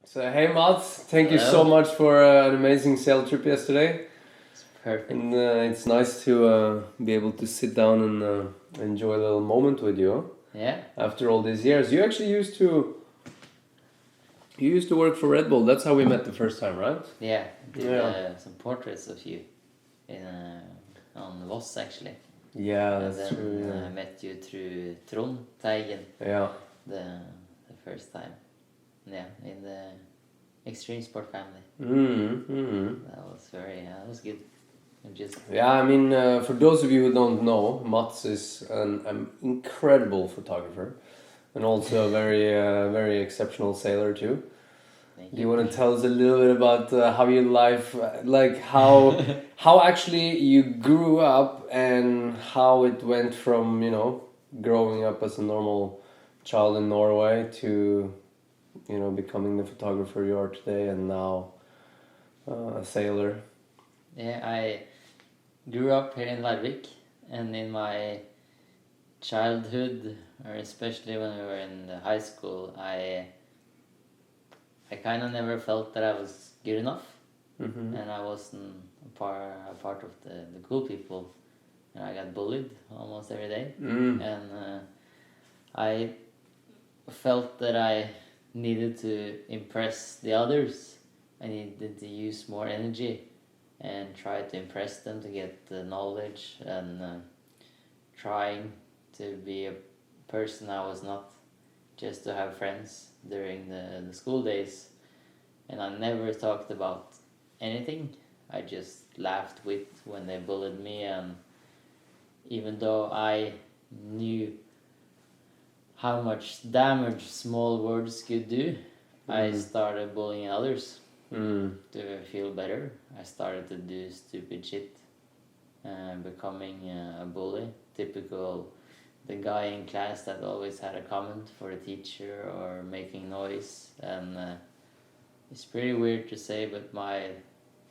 So hey Mats, thank you so much for an amazing sail trip yesterday. It's perfect. And it's nice to be able to sit down and enjoy a little moment with you. Yeah. After all these years, you actually used to work for Red Bull. That's how we met the first time, right? Yeah. Did some portraits of you in on Voss actually. Yeah, that's and then, true. I met you through Trond Teigen. Yeah. The first time. Yeah, in the extreme sport family. That was good. Yeah, I mean, for those of you who don't know, Mats is an incredible photographer and also a very exceptional sailor too. Do you want to tell us a little bit about how your life, like how actually you grew up and how it went from, growing up as a normal child in Norway to, becoming the photographer you are today and now a sailor? Yeah, I grew up here in Larvik, and in my childhood, or especially when we were in the high school, I kind of never felt that I was good enough, and I wasn't a part of the cool people, and I got bullied almost every day, and I felt that I needed to impress the others. I needed to use more energy and try to impress them to get the knowledge, and trying to be a person I was not, just to have friends during the school days. And I never talked about anything. I just laughed with when they bullied me, and even though I knew how much damage small words could do, I started bullying others to feel better. I started to do stupid shit, becoming a bully. Typical, the guy in class that always had a comment for the teacher or making noise. And it's pretty weird to say, but my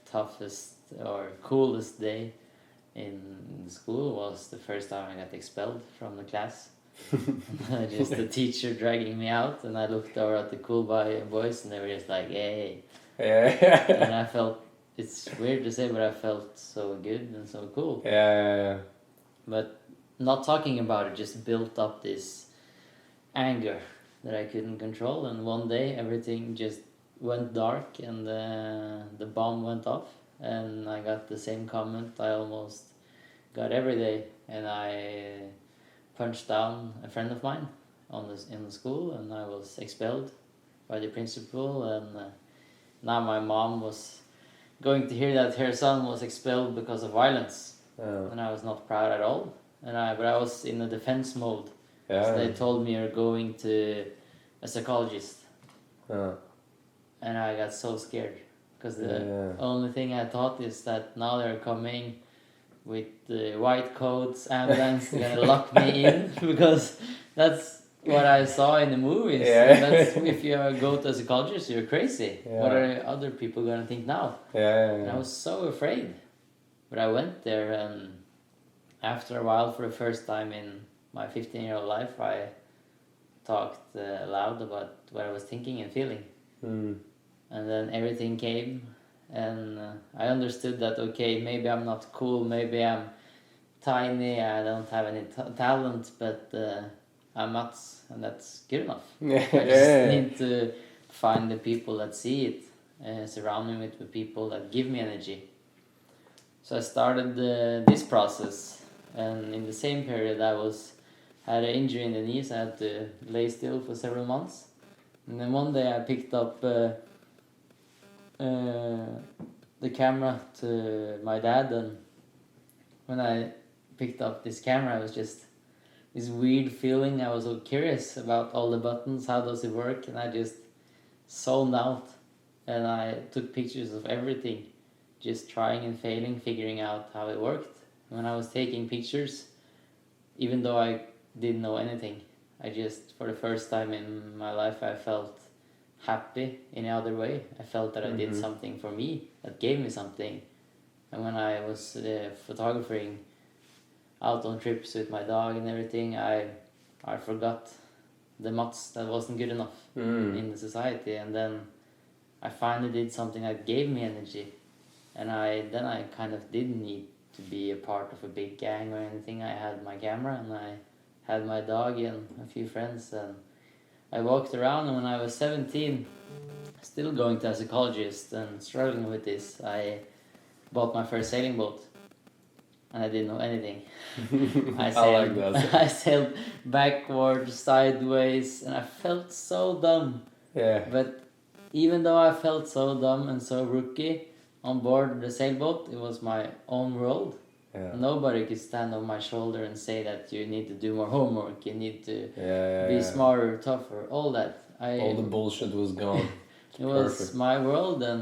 toughest or coolest day in school was the first time I got expelled from the class. Just the teacher dragging me out, and I looked over at the cool boys, and they were just like, hey. Yeah. And I felt, it's weird to say, but I felt so good and so cool. Yeah. But not talking about it just built up this anger that I couldn't control, and one day everything just went dark, and the bomb went off, and I got the same comment I almost got every day, and I punched down a friend of mine in the school, and I was expelled by the principal, and now my mom was going to hear that her son was expelled because of violence, and I was not proud at all. But I was in a defense mode. Yeah. So they told me you're going to a psychologist, and I got so scared because the only thing I thought is that now they're coming with the white coats, ambulance, they're gonna lock me in, because that's what I saw in the movies. Yeah. That's, if you go to a psychologist, you're crazy. Yeah. What are other people gonna think now? Yeah. And I was so afraid. But I went there, and after a while, for the first time in my 15-year-old life, I talked aloud about what I was thinking and feeling. And then everything came, and I understood that, okay, maybe I'm not cool, maybe I'm tiny, I don't have any talent, but I'm not, and that's good enough. I just need to find the people that see it, surround me with the people that give me energy. So I started this process, and in the same period I had an injury in the knees. I had to lay still for several months, and then one day I picked up the camera to my dad, and when I picked up this camera, it was just this weird feeling. I was so curious about all the buttons, how does it work, and I just zoned out, and I took pictures of everything, just trying and failing, figuring out how it worked. When I was taking pictures, even though I didn't know anything, I just, for the first time in my life, I felt happy in another way. I felt that I did something for me, that gave me something. And when I was photographing out on trips with my dog and everything, I forgot the Mats that wasn't good enough in the society. And then I finally did something that gave me energy, and then I kind of didn't need to be a part of a big gang or anything. I had my camera and I had my dog and a few friends, and I walked around. And when I was 17, still going to a psychologist and struggling with this, I bought my first sailing boat, and I didn't know anything. I like that. I sailed backwards, sideways, and I felt so dumb. Yeah. But even though I felt so dumb and so rookie on board the sailboat, it was my own world. Yeah. Nobody could stand on my shoulder and say that you need to do more homework, you need to be Yeah. smarter, tougher, all that. All the bullshit was gone. It was my world, and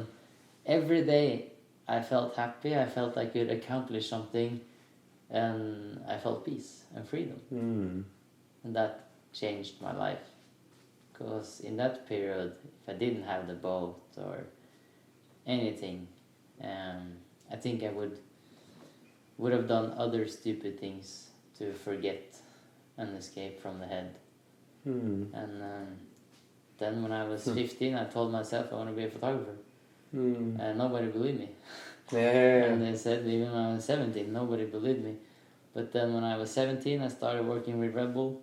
every day I felt happy, I felt I could accomplish something, and I felt peace and freedom. And that changed my life. Because in that period, if I didn't have the boat or anything, I think I would have done other stupid things to forget and escape from the head. And then when I was 15, I told myself I want to be a photographer. And nobody believed me. And they said even when I was 17, nobody believed me. But then when I was 17, I started working with Red Bull.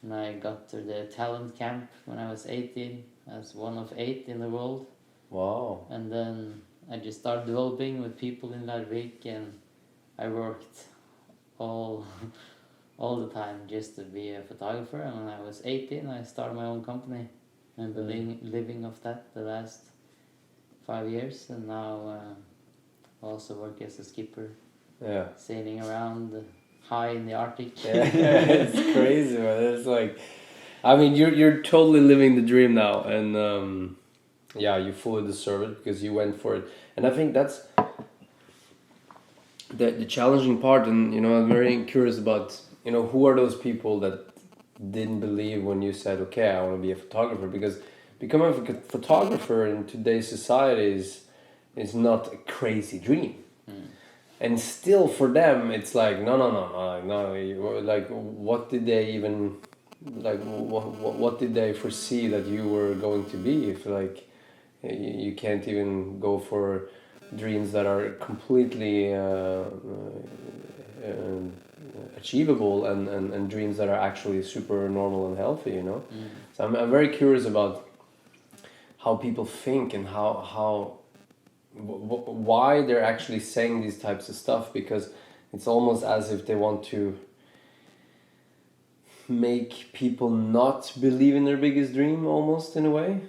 And I got to the talent camp when I was 18 as one of 8 in the world. Wow. And then I just started developing with people in Larvik, and I worked all the time just to be a photographer. And when I was 18, I started my own company and been living off that the last 5 years. And now I also work as a skipper, sailing around high in the Arctic. It's crazy, man. It's like, I mean, you're totally living the dream now, and you fully deserve it because you went for it. And I think that's the challenging part. And I'm very curious about who are those people that didn't believe when you said, okay, I want to be a photographer, because becoming a photographer in today's society is not a crazy dream. And still for them, it's like, no. Like, what did they even, like, what did they foresee that you were going to be? If, like, you can't even go for dreams that are completely achievable and dreams that are actually super normal and healthy, So I'm very curious about how people think and why they're actually saying these types of stuff, because it's almost as if they want to make people not believe in their biggest dream, almost, in a way.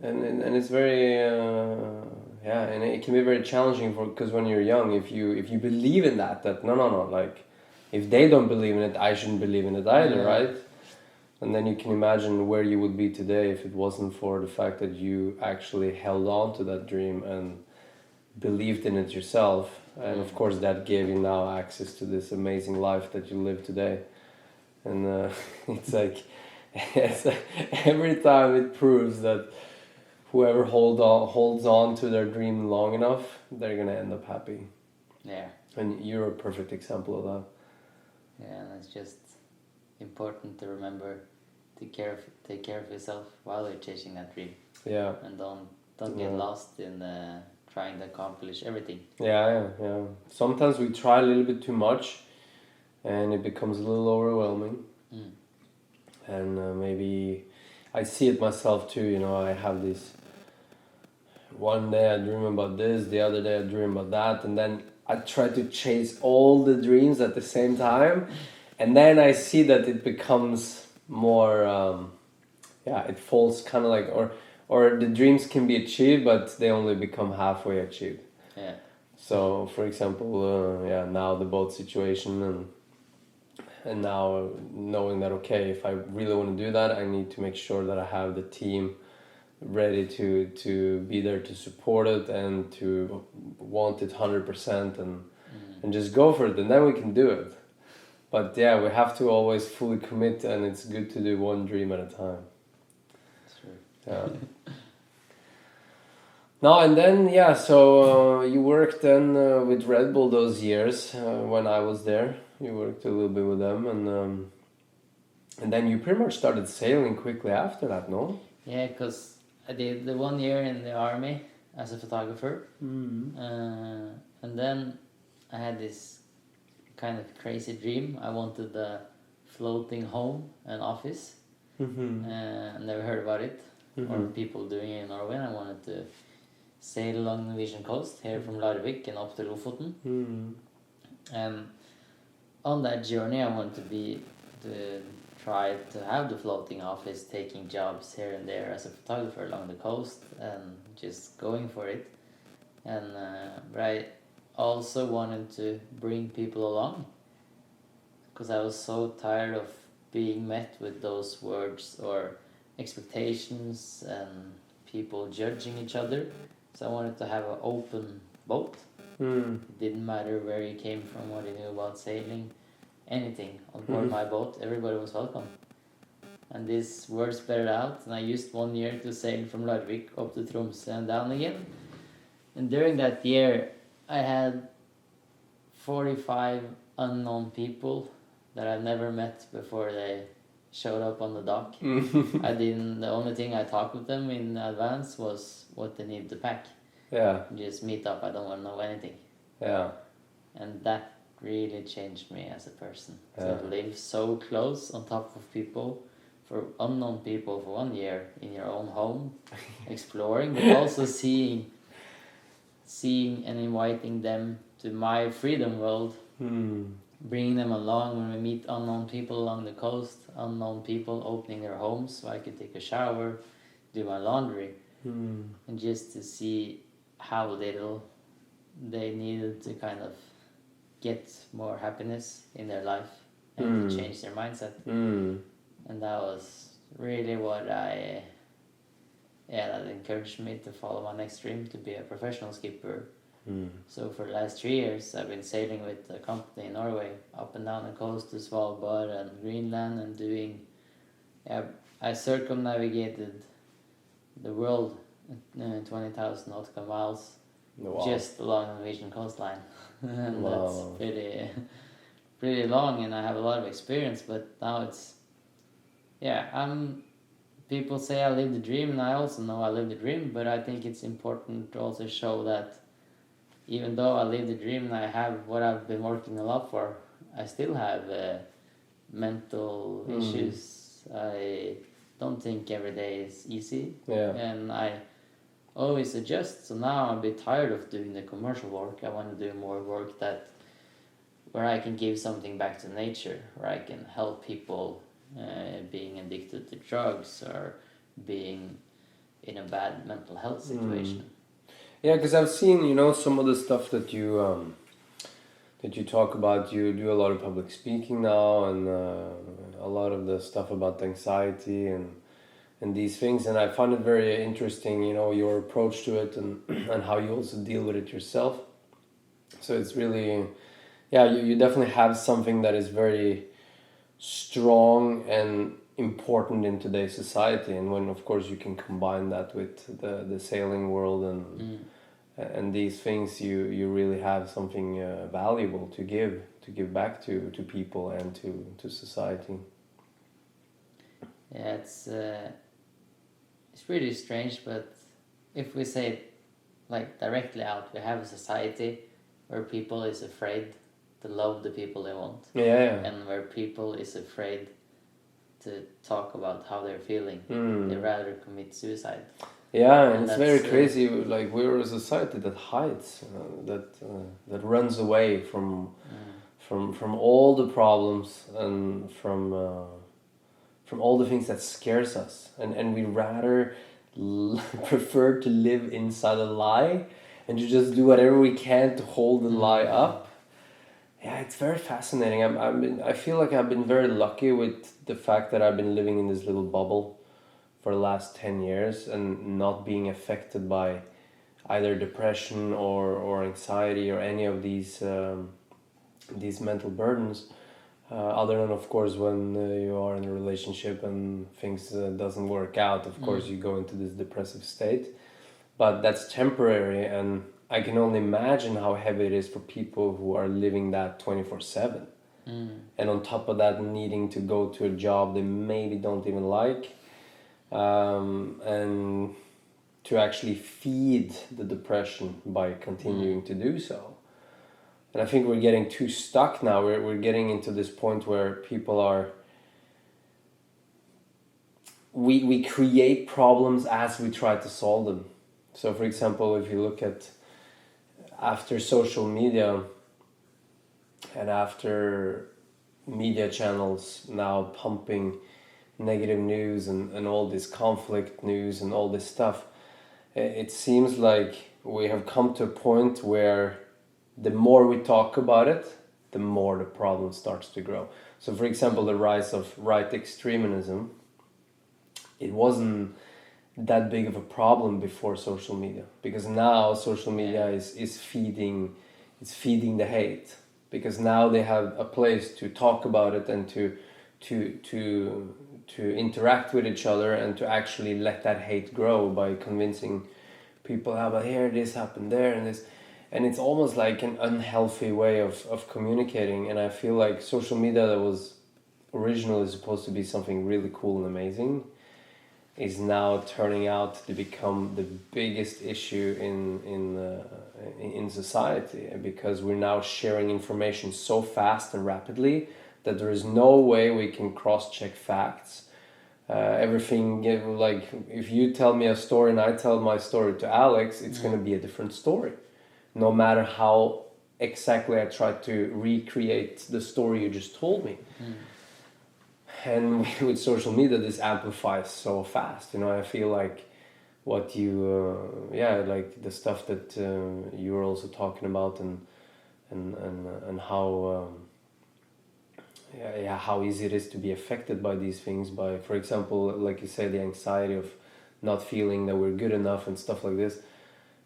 And it's very and it can be very challenging because when you're young, if you believe in that no, like, if they don't believe in it, I shouldn't believe in it either, right? And then you can imagine where you would be today if it wasn't for the fact that you actually held on to that dream and believed in it yourself. And of course that gave you now access to this amazing life that you live today. And it's like every time it proves that whoever holds on to their dream long enough, they're gonna end up happy. Yeah. And you're a perfect example of that. Yeah, and it's just important to remember to take care of yourself while you're chasing that dream. Yeah. And don't get lost in trying to accomplish everything. Yeah. Sometimes we try a little bit too much, and it becomes a little overwhelming. And maybe I see it myself too. I have this. One day I dream about this, the other day I dream about that, and then I try to chase all the dreams at the same time, and then I see that it becomes more. It falls kind of like or the dreams can be achieved, but they only become halfway achieved. Yeah. So, for example, now the boat situation, and now knowing that, okay, if I really want to do that, I need to make sure that I have the team ready to be there to support it and to want it 100% and just go for it, and then we can do it. But we have to always fully commit, and it's good to do one dream at a time. Yeah. No, and then so you worked then with Red Bull those years when I was there. You worked a little bit with them, and then you pretty much started sailing quickly after that, no? Yeah, because I did the 1 year in the army as a photographer. And then I had this kind of crazy dream. I wanted a floating home and office. Never heard about it or people doing it in Norway. I wanted to sail along the Norwegian coast here from Larvik and up to Lofoten. And on that journey, I wanted to try to have the floating office, taking jobs here and there as a photographer along the coast and just going for it. And but I also wanted to bring people along because I was so tired of being met with those words or expectations and people judging each other. So I wanted to have an open boat. It didn't matter where you came from, what you knew about sailing, anything on board my boat. Everybody was welcome. And this word spread out, and I used 1 year to sail from Larvik up to Tromsø and down again. And during that year, I had 45 unknown people that I've never met before they showed up on the dock. The only thing I talked with them in advance was what they need to pack. Yeah. Just meet up, I don't want to know anything. Yeah. And that really changed me as a person. To live so close on top of people, for unknown people for 1 year in your own home, exploring, but also seeing and inviting them to my freedom world, bringing them along when we meet unknown people along the coast, unknown people opening their homes so I could take a shower, do my laundry, and just to see how little they needed to kind of get more happiness in their life and to change their mindset. And that was really what that encouraged me to follow my next dream, to be a professional skipper. So for the last 3 years, I've been sailing with a company in Norway, up and down the coast to Svalbard and Greenland, and doing, I circumnavigated the world 20,000 nautical miles just along the Norwegian coastline. And that's pretty long, and I have a lot of experience, but now it's, people say I live the dream, and I also know I live the dream, but I think it's important to also show that even though I live the dream and I have what I've been working a lot for, I still have mental issues. I don't think every day is easy, and I always adjust. So now I'm a bit tired of doing the commercial work. I want to do more work where I can give something back to nature, where I can help people being addicted to drugs or being in a bad mental health situation. Yeah, because I've seen, some of the stuff that you talk about. You do a lot of public speaking now, and a lot of the stuff about anxiety and these things. And I find it very interesting, your approach to it and how you also deal with it yourself. So it's really, you definitely have something that is very strong and important in today's society. And when, of course, you can combine that with the sailing world and these things, you really have something valuable to give back to people and to society. Yeah, it's really strange, but if we say it like directly out, we have a society where people is afraid to love the people they want. And where people is afraid to talk about how they're feeling. They rather commit suicide. Yeah, and it's very crazy. Like, we're a society that hides, that runs away from all the problems and from all the things that scares us, and we rather prefer to live inside a lie and to just do whatever we can to hold the lie up. Yeah, it's very fascinating. I feel like I've been very lucky with the fact that I've been living in this little bubble for the last 10 years and not being affected by either depression or anxiety or any of these mental burdens. Other than, of course, when you are in a relationship and things doesn't work out, of course you go into this depressive state. But that's temporary, and I can only imagine how heavy it is for people who are living that 24/7. And on top of that, needing to go to a job they maybe don't even like. And to actually feed the depression by continuing to do so. And I think we're getting too stuck now. We're getting into this point where people are... We create problems as we try to solve them. So for example, if you look at after social media and after media channels now pumping negative news and all this conflict news and all this stuff, it seems like we have come to a point where the more we talk about it, the more the problem starts to grow. So for example, the rise of right extremism, it wasn't that big of a problem before social media, because now social media is feeding the hate, because now they have a place to talk about it and to interact with each other and to actually let that hate grow by convincing people how about here this happened there and this, and it's almost like an unhealthy way of communicating. And I feel like social media that was originally supposed to be something really cool and amazing is now turning out to become the biggest issue in society, because we're now sharing information so fast and rapidly that there is no way we can cross-check facts. Everything, like if you tell me a story and I tell my story to Alex, it's going to be a different story, no matter how exactly I try to recreate the story you just told me. And with social media, this amplifies so fast. You know, I feel like what you, like the stuff that you were also talking about, and how, how easy it is to be affected by these things. By, for example, like you say, the anxiety of not feeling that we're good enough and stuff like this.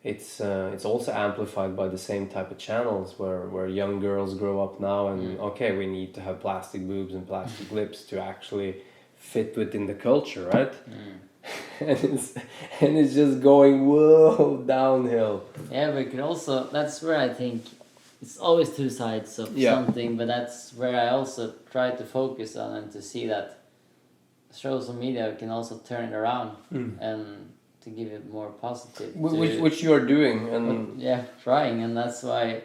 It's also amplified by the same type of channels where young girls grow up now and okay, we need to have plastic boobs and plastic lips to actually fit within the culture, right? and it's just going whoa downhill. Yeah, we can also, that's where I think it's always two sides of something, but that's where I also try to focus on and to see that social media can also turn it around and to give it more positive. Which you are doing. And trying. And that's why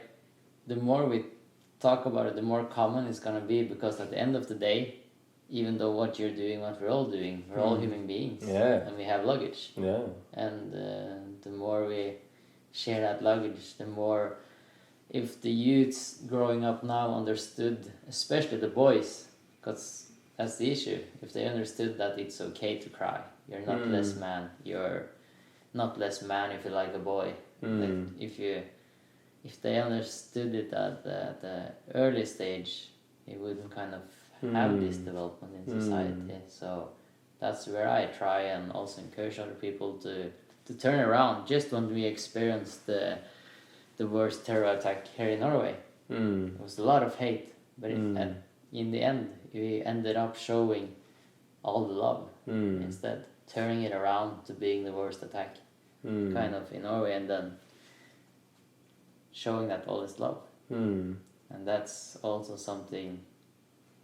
the more we talk about it, the more common it's going to be, because at the end of the day, even though what you're doing, what we're all doing, we're all human beings. And we have luggage. And the more we share that luggage, the more, if the youths growing up now understood, especially the boys, because that's the issue, if they understood that it's okay to cry, you're not less man, you're not less man if you like a boy. Like if they understood it at the early stage, it wouldn't kind of have this development in society. So that's where I try and also encourage other people to turn around. Just when we experienced the worst terror attack here in Norway, there was a lot of hate, but in the end we ended up showing all the love instead, turning it around to being the worst attack kind of in Norway, and then showing that all is love. And that's also something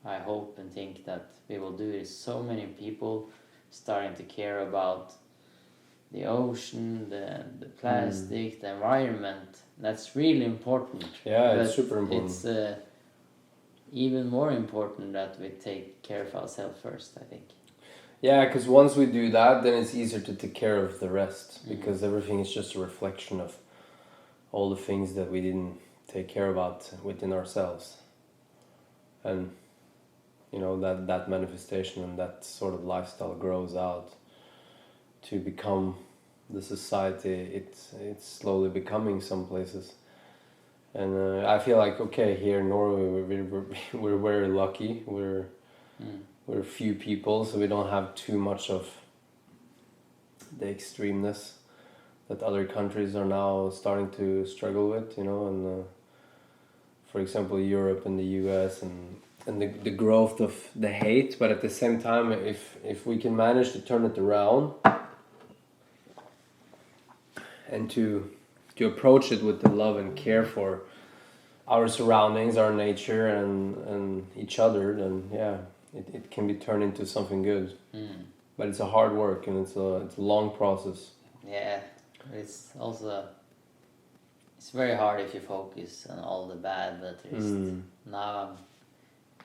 I hope and think that we will do, is so many people starting to care about the ocean, the plastic, the environment. That's really important. It's super important. It's even more important that we take care of ourselves first, I think. Yeah, because once we do that, then it's easier to take care of the rest, because everything is just a reflection of all the things that we didn't take care about within ourselves. And, you know, that manifestation and that sort of lifestyle grows out to become the society it's slowly becoming some places. And I feel like, okay, here in Norway, we're very lucky. We're few people, so we don't have too much of the extremeness that other countries are now starting to struggle with, you know. And for example, Europe and the US and the growth of the hate. But at the same time, if we can manage to turn it around and to approach it with the love and care for our surroundings, our nature, and each other, then it can be turned into something good. But it's a hard work, and it's a long process. Yeah, it's also it's very hard if you focus on all the bad, but at least now I'm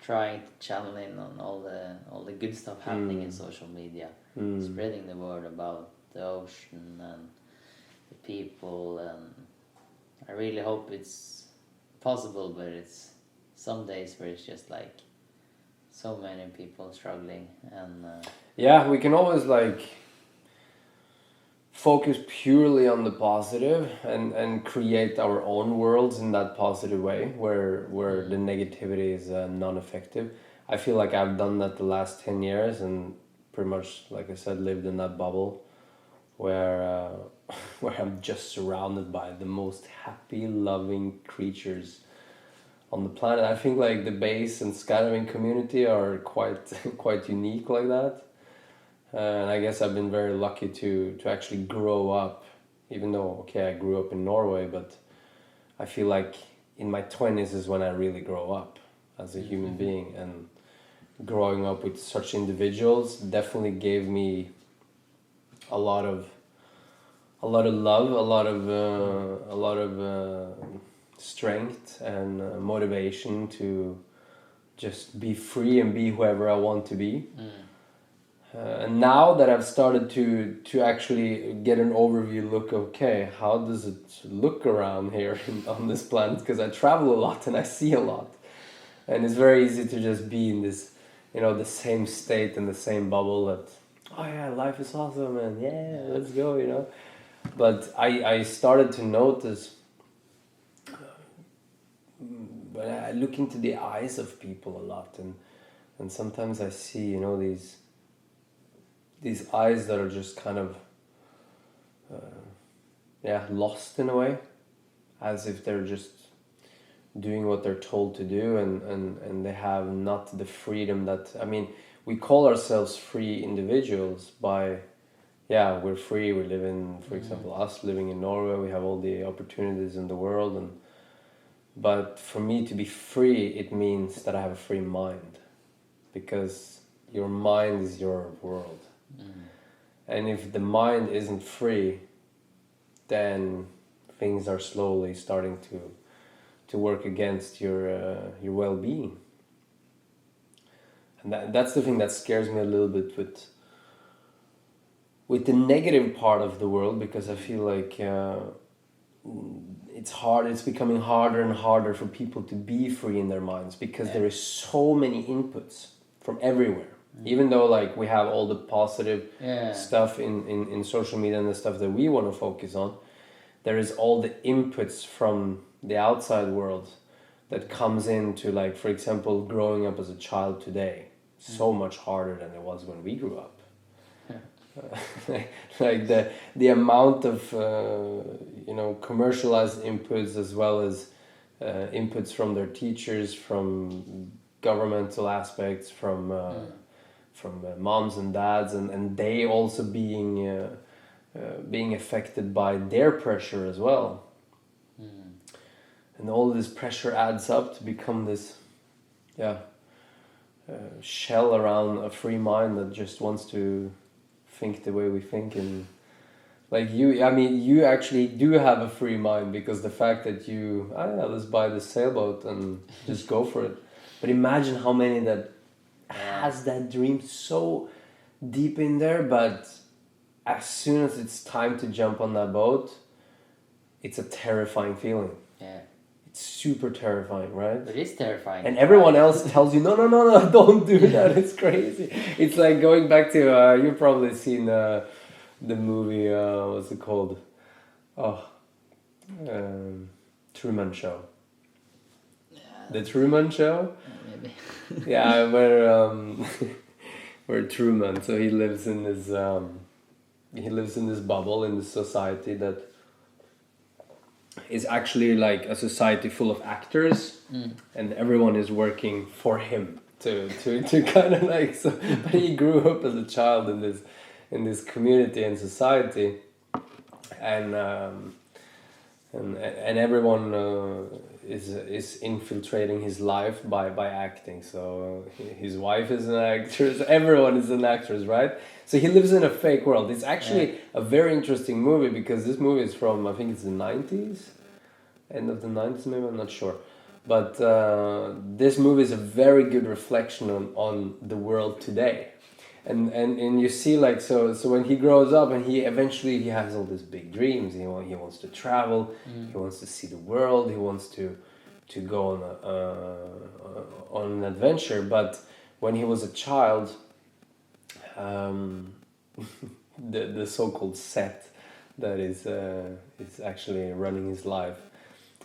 trying to channel in on all the good stuff happening in social media, spreading the word about the ocean and the people, and I really hope it's possible, but it's some days where it's just like so many people struggling, and Yeah, we can always like focus purely on the positive and create our own worlds in that positive way where the negativity is non-effective. I feel like I've done that the last 10 years and pretty much, like I said, lived in that bubble where where I'm just surrounded by the most happy, loving creatures on the planet. I think like the base and skydiving community are quite quite unique like that. And I guess I've been very lucky to actually grow up, even though, okay, I grew up in Norway, but I feel like in my 20s is when I really grow up as a human being. And growing up with such individuals definitely gave me a lot of love, a lot of strength and motivation to just be free and be whoever I want to be. And now that I've started to actually get an overview look, okay, how does it look around here on this planet? Because I travel a lot and I see a lot. And it's very easy to just be in this, the same state and the same bubble that, oh yeah, life is awesome and yeah, let's go. But I started to notice, when I look into the eyes of people a lot, and sometimes I see, these eyes that are just kind of lost in a way, as if they're just doing what they're told to do, and they have not the freedom that, we call ourselves free individuals by, we're free, we live in, for example, us living in Norway, we have all the opportunities in the world, but for me to be free, it means that I have a free mind, because your mind is your world. And if the mind isn't free, then things are slowly starting to work against your well-being. And that's the thing that scares me a little bit with the negative part of the world, because I feel like it's becoming harder and harder for people to be free in their minds, because there is so many inputs from everywhere. Even though like we have all the positive stuff in social media and the stuff that we want to focus on, there is all the inputs from the outside world that comes into, like, for example, growing up as a child today. So much harder than it was when we grew up. Like the amount of commercialized inputs, as well as inputs from their teachers, from governmental aspects, from moms and dads, and they also being affected by their pressure as well. And all this pressure adds up to become this shell around a free mind that just wants to think the way we think. And like you actually do have a free mind, because the fact that let's buy this sailboat and just go for it. But imagine how many that has that dream so deep in there, but as soon as it's time to jump on that boat, it's a terrifying feeling. Yeah. It's super terrifying, right? It is terrifying. And everyone else tells you, no, don't do that, it's crazy. It's like going back to, you've probably seen the movie, what's it called? Truman Show. The Truman Show? Maybe. Yeah, where Truman, so he lives in this bubble, in this society that is actually like a society full of actors, and everyone is working for him to kind of like, so. But he grew up as a child in this community and society, and and everyone is infiltrating his life by acting. So his wife is an actress. Everyone is an actress, right? So he lives in a fake world. It's actually a very interesting movie because this movie is from, I think it's the 90s, end of the 90s maybe, I'm not sure. But this movie is a very good reflection on the world today. And you see, like, so when he grows up and he has all these big dreams. He wants to travel, he wants to see the world, he wants to go on an adventure. But when he was a child, the so-called set that is actually running his life,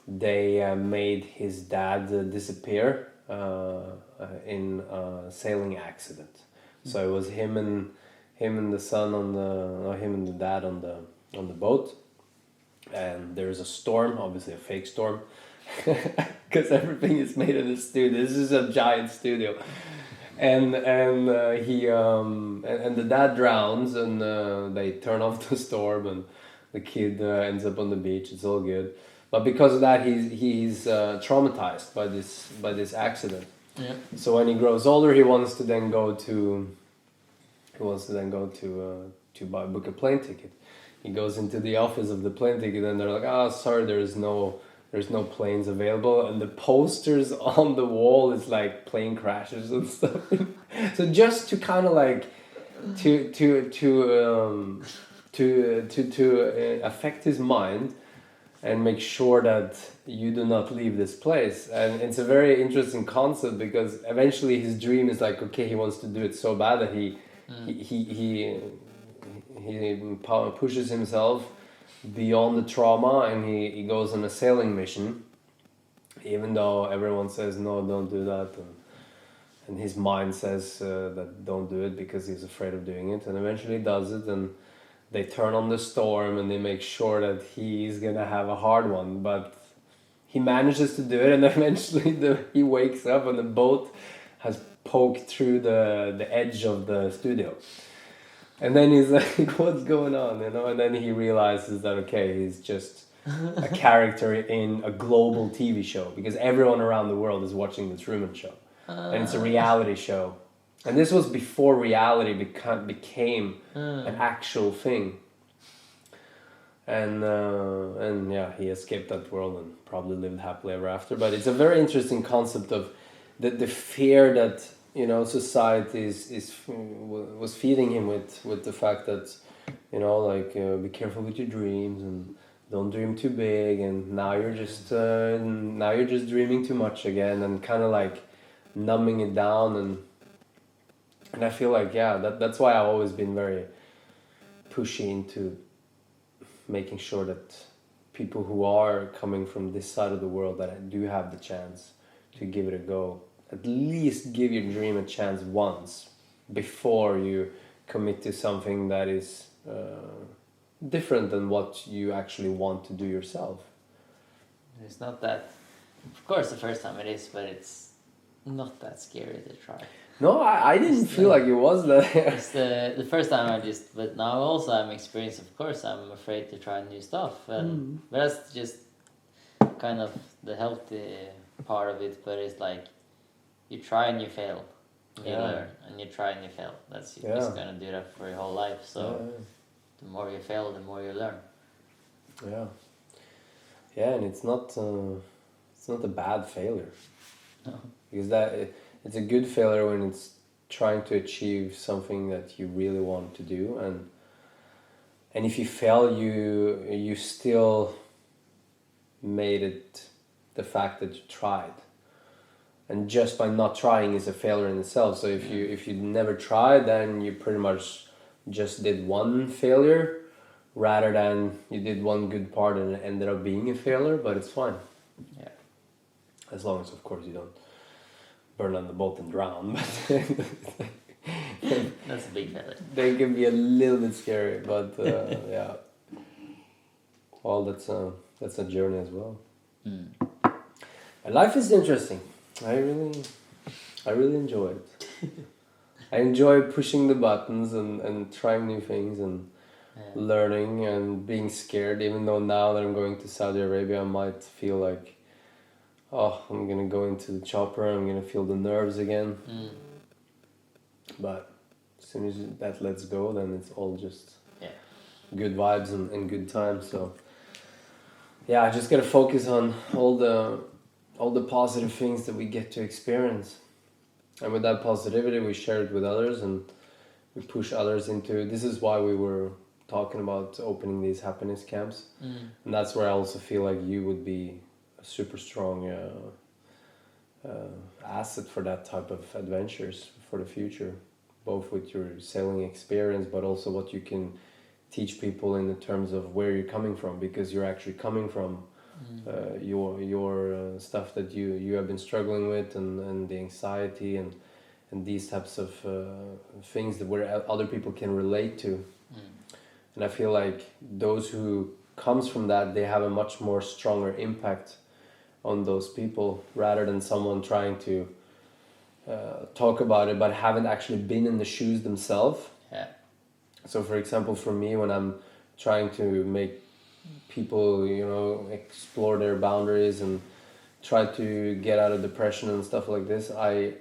they made his dad disappear in a sailing accident. So it was him and the son him and the dad on the boat, and there's a storm, obviously a fake storm, because everything is made in a studio. This is a giant studio, and he and the dad drowns, and they turn off the storm, and the kid ends up on the beach. It's all good, but because of that, he's traumatized by this accident. Yeah. So when he grows older, he wants to then go to book a plane ticket. He goes into the office of the plane ticket, and they're like, "Oh, sorry, there's no planes available." And the posters on the wall is like plane crashes and stuff. So just to kind of like to affect his mind and make sure that you do not leave this place. And it's a very interesting concept because eventually his dream is like, okay, he wants to do it so bad that he pushes himself beyond the trauma, and he goes on a sailing mission, even though everyone says no, don't do that, and his mind says that don't do it because he's afraid of doing it, and eventually he does it, and they turn on the storm and they make sure that he's gonna have a hard one, but he manages to do it, and eventually he wakes up and the boat has poked through the edge of the studio. And then he's like, what's going on, And then he realizes that, okay, he's just a character in a global TV show because everyone around the world is watching the Truman Show. And it's a reality show. And this was before reality became an actual thing. And yeah, he escaped that world and probably lived happily ever after. But it's a very interesting concept of the fear that society was feeding him with the fact that be careful with your dreams and don't dream too big, and now you're just dreaming too much again, and kind of like numbing it down. And I feel like that's why I've always been very pushy into making sure that people who are coming from this side of the world, that I do have the chance to give it a go. At least give your dream a chance once before you commit to something that is different than what you actually want to do yourself. It's not that, of course the first time it is, but it's not that scary to try. No, I didn't feel like it was that. It's the first time but now also I'm experienced, of course I'm afraid to try new stuff, but that's just kind of the healthy part of it. But it's like, you try and you fail, you learn, and you try and you fail. That's you're just gonna do that for your whole life. So the more you fail, the more you learn. Yeah, and it's not a bad failure. No. Because it's a good failure when it's trying to achieve something that you really want to do, and if you fail, you still made it the fact that you tried. And just by not trying is a failure in itself. So if you never try, then you pretty much just did one failure rather than you did one good part and it ended up being a failure, but it's fine. Yeah. As long as, of course, you don't burn on the boat and drown. That's a big failure. They can be a little bit scary, but yeah. Well, that's a journey as well. And life is interesting. I really enjoy it. I enjoy pushing the buttons and trying new things, and learning and being scared, even though now that I'm going to Saudi Arabia I might feel like, oh, I'm gonna go into the chopper, I'm gonna feel the nerves again. But as soon as that lets go, then it's all just good vibes and good times. So yeah, I just gotta focus on all the positive things that we get to experience, and with that positivity we share it with others and we push others into. This is why we were talking about opening these happiness camps, and that's where I also feel like you would be a super strong asset for that type of adventures for the future, both with your sailing experience but also what you can teach people in the terms of where you're coming from, because you're actually coming from your stuff that you have been struggling with, and the anxiety and these types of things that where other people can relate to. And I feel like those who comes from that, they have a much more stronger impact on those people rather than someone trying to talk about it but haven't actually been in the shoes themselves. So for example, for me, when I'm trying to make people, explore their boundaries and try to get out of depression and stuff like this, I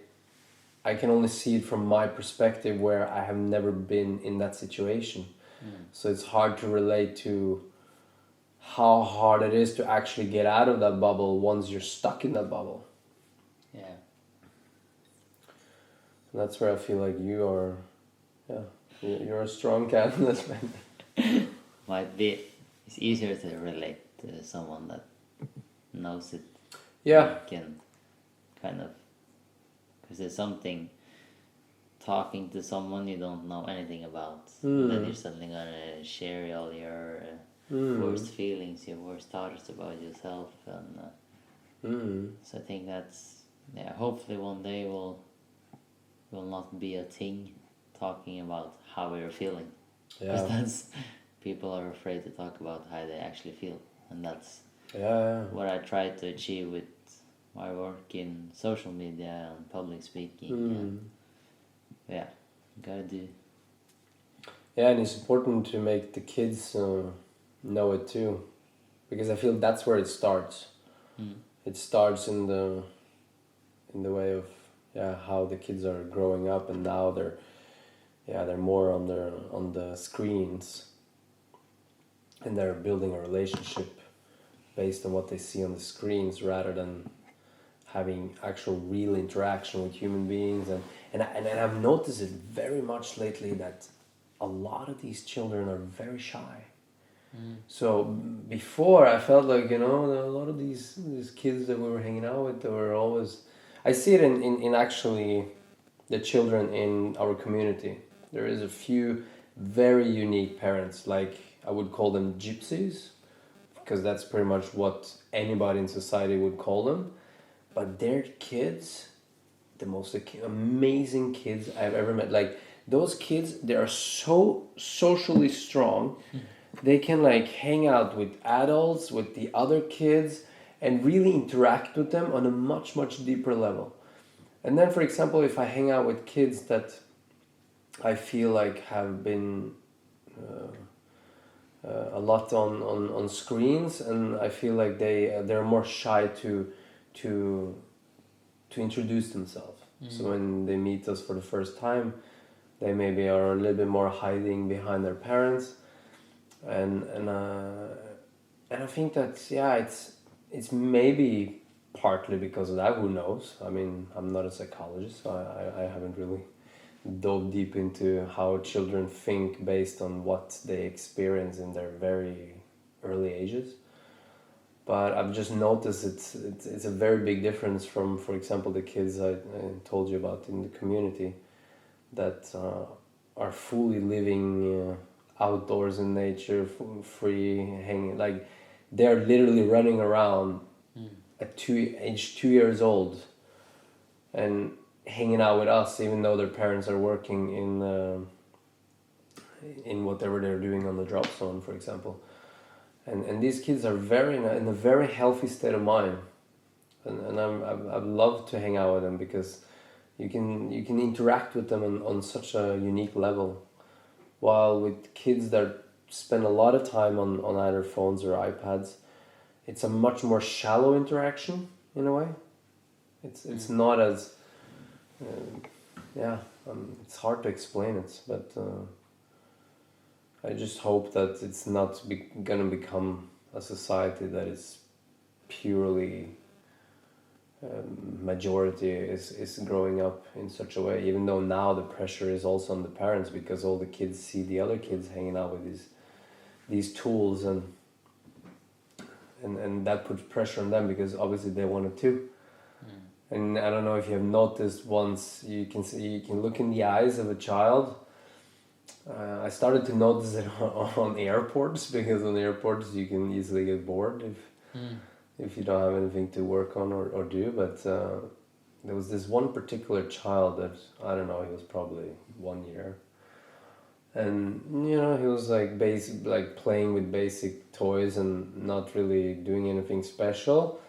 can only see it from my perspective where I have never been in that situation. So it's hard to relate to how hard it is to actually get out of that bubble once you're stuck in that bubble. And that's where I feel like you are, you're a strong candidate. Might be. It's easier to relate to someone that knows it. Yeah. You can kind of, because there's something, talking to someone you don't know anything about, then you're suddenly gonna share all your worst feelings, your worst thoughts about yourself, and so I think that's, hopefully one day will not be a thing talking about how we're feeling, because that's, people are afraid to talk about how they actually feel, and that's what I try to achieve with my work in social media and public speaking. Gotta do. Yeah, and it's important to make the kids know it too, because I feel that's where it starts. It starts in the way of how the kids are growing up, and now they're more on the screens, and they're building a relationship based on what they see on the screens rather than having actual real interaction with human beings. And I've noticed it very much lately that a lot of these children are very shy. So before I felt like, a lot of these kids that we were hanging out with, they were always, I see it in actually the children in our community. There is a few very unique parents, like I would call them gypsies, because that's pretty much what anybody in society would call them. But their kids, the most amazing kids I've ever met. Like those kids, they are so socially strong. They can like hang out with adults, with the other kids, and really interact with them on a much, much deeper level. And then, for example, if I hang out with kids that I feel like have been a lot on screens, and I feel like they're more shy to introduce themselves. So when they meet us for the first time, they maybe are a little bit more hiding behind their parents, and I think that it's maybe partly because of that. Who knows? I mean, I'm not a psychologist, so I haven't really dove deep into how children think based on what they experience in their very early ages. But I've just noticed it's a very big difference from, for example, the kids I told you about in the community that are fully living outdoors in nature, free, hanging. Like they're literally running around at age 2 years old and hanging out with us, even though their parents are working in whatever they're doing on the drop zone, for example. And these kids are in a very healthy state of mind, and I'd love to hang out with them because you can interact with them on such a unique level, while with kids that are spend a lot of time on either phones or iPads, it's a much more shallow interaction in a way. It's not as it's hard to explain it, but I just hope that it's not gonna become a society that is purely majority is growing up in such a way, even though now the pressure is also on the parents because all the kids see the other kids hanging out with these tools and that puts pressure on them because obviously they want it too. And I don't know if you have noticed once you can look in the eyes of a child. I started to notice it on airports because on airports you can easily get bored if you don't have anything to work on or do. But there was this one particular child that, I don't know, he was probably 1 year. And, he was like playing with basic toys and not really doing anything special.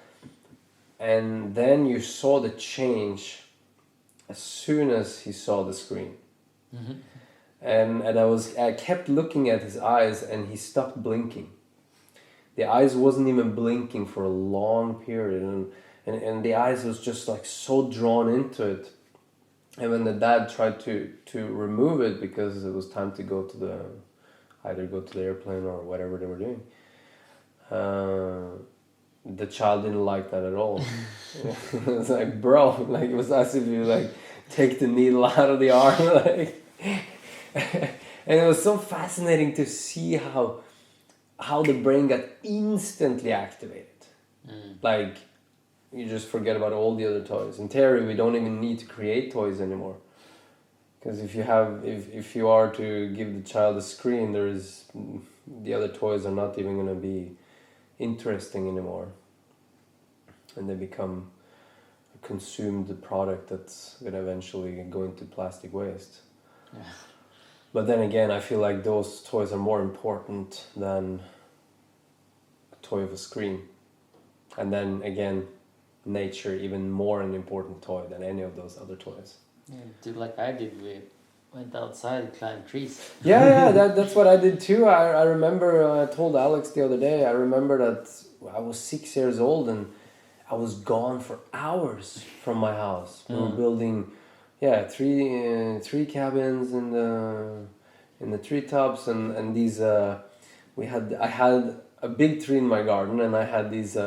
And then you saw the change as soon as he saw the screen. Mm-hmm. And I kept looking at his eyes and he stopped blinking. The eyes wasn't even blinking for a long period and the eyes was just like so drawn into it. And when the dad tried to remove it because it was time to go to either go to the airplane or whatever they were doing, the child didn't like that at all. It was like, bro, like it was as if you like take the needle out of the arm, like. And it was so fascinating to see how the brain got instantly activated. Like you just forget about all the other toys. In theory, we don't even need to create toys anymore. Because if you are to give the child a screen, the other toys are not even going to be interesting anymore, and they become a consumed product that's going to eventually go into plastic waste. Yeah. But then again, I feel like those toys are more important than a toy of a screen. And then again, nature even more an important toy than any of those other toys. Yeah, do like I did. We went outside and climbed trees. Yeah, that's what I did too. I remember, I told Alex the other day, I remember that I was 6 years old and I was gone for hours from my house. We were building, three cabins in the treetops and these, I had a big tree in my garden and I had these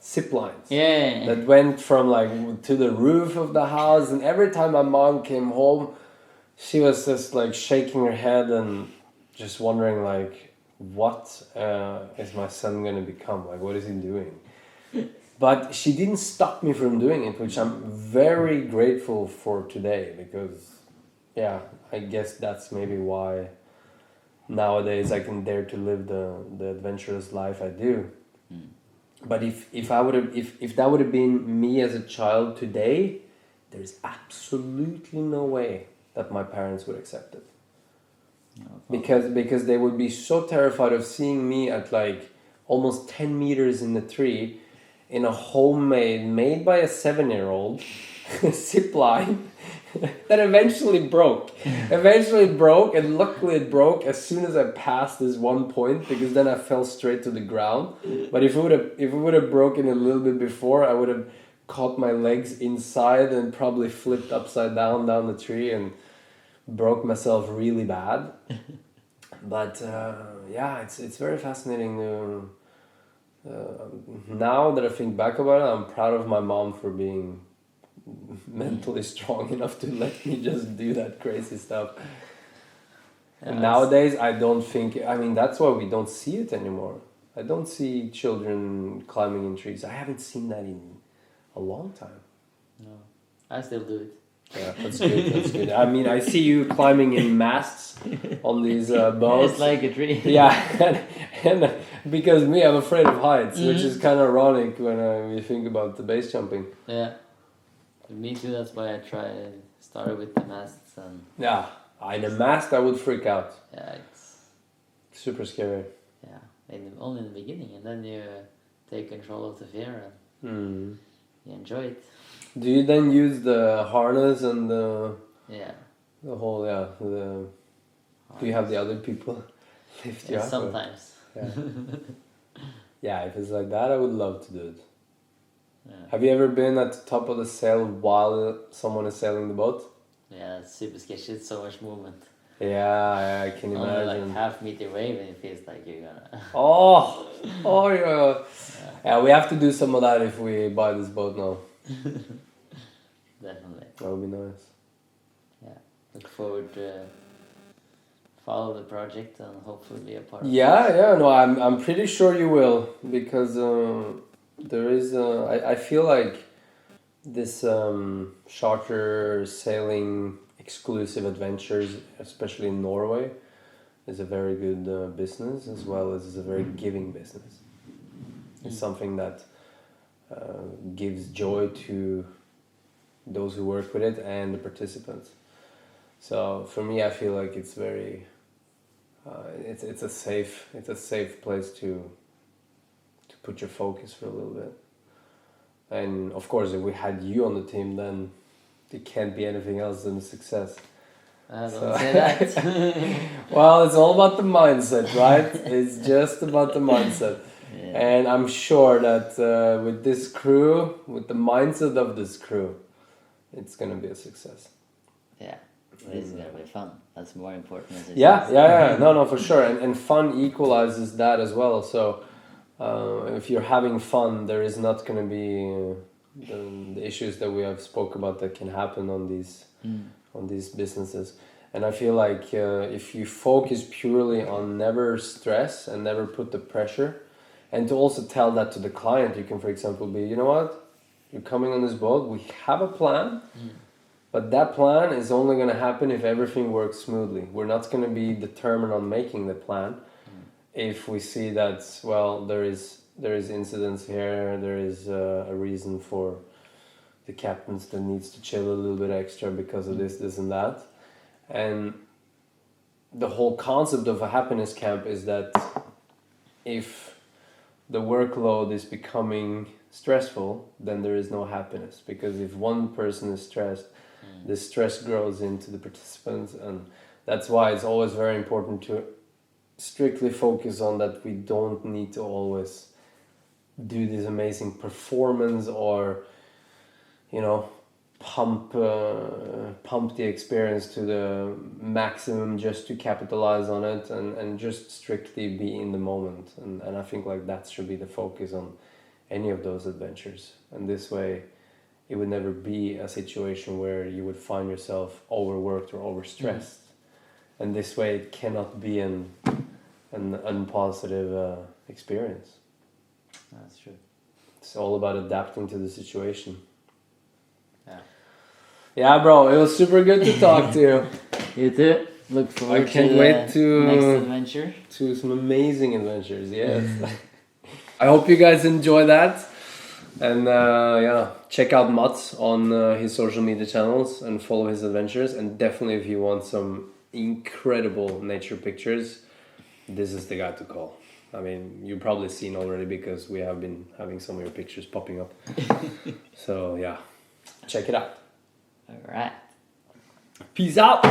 zip lines that went from like to the roof of the house, and every time my mom came home, she was just like shaking her head and just wondering like, what is my son going to become? Like, what is he doing? But she didn't stop me from doing it, which I'm very grateful for today, because I guess that's maybe why nowadays I can dare to live the adventurous life I do. But if that would have been me as a child today, there's absolutely no way that my parents would accept it. Because they would be so terrified of seeing me at like almost 10 meters in the tree in a homemade, made by a 7-year-old zip line that eventually broke. And luckily it broke as soon as I passed this one point, because then I fell straight to the ground. But if it would have broken a little bit before, I would have caught my legs inside and probably flipped upside down the tree and broke myself really bad. But it's very fascinating to now that I think back about it, I'm proud of my mom for being mentally strong enough to let me just do that crazy stuff. And nowadays I don't think, that's why we don't see it anymore. I don't see children climbing in trees. I haven't seen that in a long time. No, I still do it. Yeah, that's good. I see you climbing in masts on these boats. It's like a tree. Yeah, and because I'm afraid of heights, which is kind of ironic when we think about the base jumping. Yeah, me too. That's why I started with the masts and. Yeah, in a mast I would freak out. Yeah, it's super scary. Yeah, only in the beginning, and then you take control of the fear and you enjoy it. Do you then use the harness and the whole do you have the other people lift you up. Sometimes. Yeah. Yeah, if it's like that, I would love to do it. Yeah. Have you ever been at the top of the sail while someone is sailing the boat? Yeah, it's super sketchy. It's so much movement. Yeah, I can Only imagine. like half-meter wave and it feels like you're gonna... Oh, yeah. Yeah, we have to do some of that if we buy this boat now. Definitely. That would be nice. Yeah. Look forward to follow the project and hopefully be a part of it. Yeah, no, I'm pretty sure you will, because there is I feel like this charter sailing exclusive adventures, especially in Norway, is a very good business, as well as is a very giving business. It's something that gives joy to those who work with it and the participants. So for me, I feel like it's very it's a safe place to put your focus for a little bit. And of course, if we had you on the team, then it can't be anything else than a success. Don't say that. Well, it's all about the mindset, right? It's just about the mindset. Yeah. And I'm sure that with this crew, with the mindset of this crew, it's going to be a success. Yeah, it's gonna be fun. That's more important. Yeah. No, for sure. And fun equalizes that as well. So if you're having fun, there is not going to be the issues that we have spoke about that can happen on these businesses. And I feel like if you focus purely on never stress and never put the pressure, and to also tell that to the client, you can, for example, be, you know what, you're coming on this boat, we have a plan, but that plan is only going to happen if everything works smoothly. We're not going to be determined on making the plan if we see that, well, there is incidents here, there is a reason for the captains that needs to chill a little bit extra because of this and that. And the whole concept of a happiness camp is that if the workload is becoming stressful, then there is no happiness, because if one person is stressed, the stress grows into the participants. And that's why it's always very important to strictly focus on that. We don't need to always do this amazing performance or, you know, pump the experience to the maximum just to capitalize on it, and just strictly be in the moment. And I think like that should be the focus on any of those adventures. And this way it would never be a situation where you would find yourself overworked or overstressed. And this way it cannot be an unpositive experience. That's true. It's all about adapting to the situation. Yeah. Yeah, bro, it was super good to talk to you. You too. Look forward I can't to wait the to next adventure. To some amazing adventures. Yes. I hope you guys enjoy that. And check out Mats on his social media channels and follow his adventures. And definitely, if you want some incredible nature pictures, this is the guy to call. I mean, you've probably seen already because we have been having some of your pictures popping up. So yeah, check it out. All right. Peace out.